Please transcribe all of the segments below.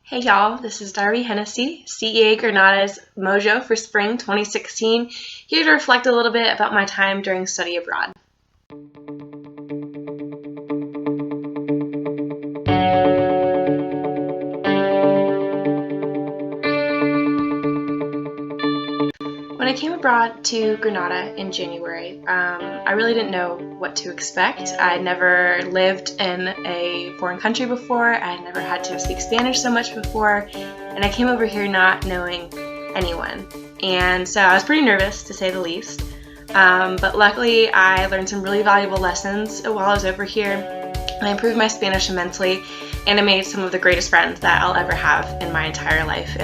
Hey y'all, this is Darby Hennessy, CEA Granada's Mojo for Spring 2016, here to reflect a little bit about my time during study abroad. When I came abroad to Granada in January, I really didn't know what to expect. I'd never lived in a foreign country before, I'd never had to speak Spanish so much before, and I came over here not knowing anyone. And so I was pretty nervous, to say the least. But luckily, I learned some really valuable lessons while I was over here. I improved my Spanish immensely, and I made some of the greatest friends that I'll ever have in my entire life.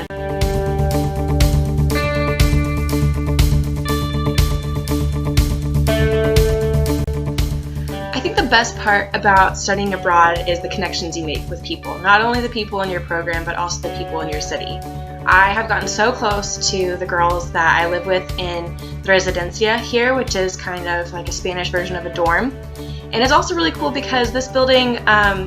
The best part about studying abroad is the connections you make with people. Not only the people in your program, but also the people in your city. I have gotten so close to the girls that I live with in the residencia here, which is kind of like a Spanish version of a dorm. And it's also really cool because this building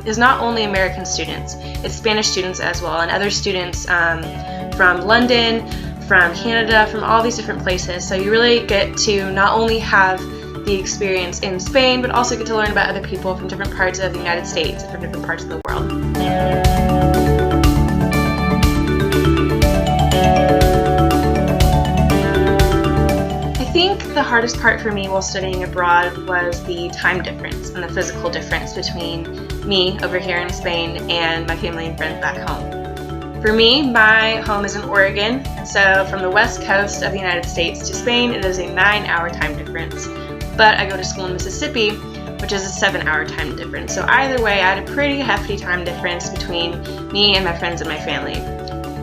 is not only American students, it's Spanish students as well, and other students from London, from Canada, from all these different places. So you really get to not only have the experience in Spain, but also get to learn about other people from different parts of the United States and from different parts of the world. I think the hardest part for me while studying abroad was the time difference and the physical difference between me over here in Spain and my family and friends back home. For me, my home is in Oregon, so from the west coast of the United States to Spain, it is a 9-hour time difference. But I go to school in Mississippi, which is a 7-hour time difference. So either way, I had a pretty hefty time difference between me and my friends and my family,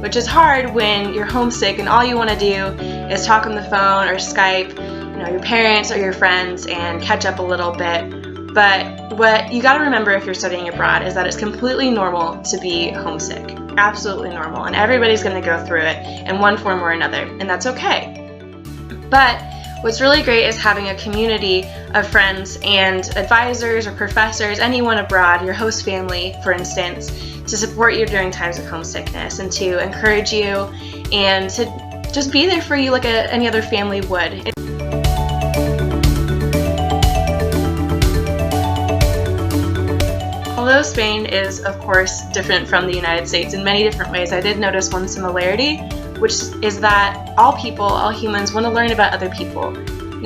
which is hard when you're homesick and all you want to do is talk on the phone or Skype, your parents or your friends and catch up a little bit. But what you got to remember if you're studying abroad is that it's completely normal to be homesick. Absolutely normal. And everybody's going to go through it in one form or another, and that's okay. But what's really great is having a community of friends and advisors or professors, anyone abroad, your host family, for instance, to support you during times of homesickness and to encourage you and to just be there for you like any other family would. Although Spain is, of course, different from the United States in many different ways, I did notice one similarity, which is that all people, all humans, want to learn about other people.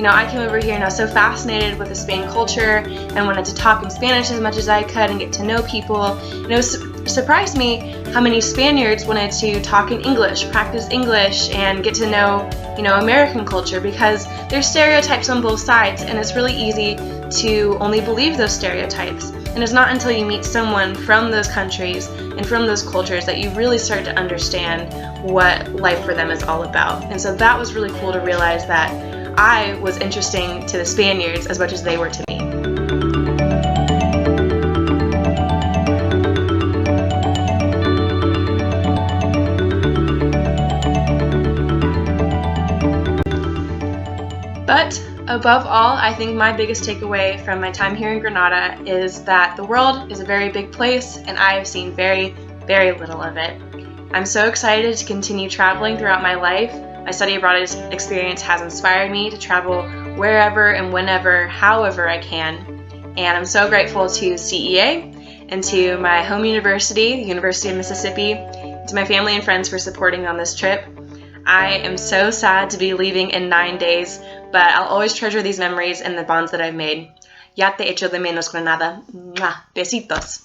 I came over here and I was so fascinated with the Spain culture and wanted to talk in Spanish as much as I could and get to know people. And it surprised me how many Spaniards wanted to talk in English, practice English, and get to know, American culture, because there's stereotypes on both sides, and it's really easy to only believe those stereotypes. And it's not until you meet someone from those countries and from those cultures that you really start to understand what life for them is all about. And so that was really cool to realize that I was interesting to the Spaniards as much as they were to me. But above all, I think my biggest takeaway from my time here in Granada is that the world is a very big place and I have seen very, very little of it. I'm so excited to continue traveling throughout my life. My study abroad experience has inspired me to travel wherever and whenever, however I can. And I'm so grateful to CEA and to my home university, the University of Mississippi, to my family and friends for supporting me on this trip. I am so sad to be leaving in 9 days, but I'll always treasure these memories and the bonds that I've made. Ya te echo de menos, Granada. Besitos.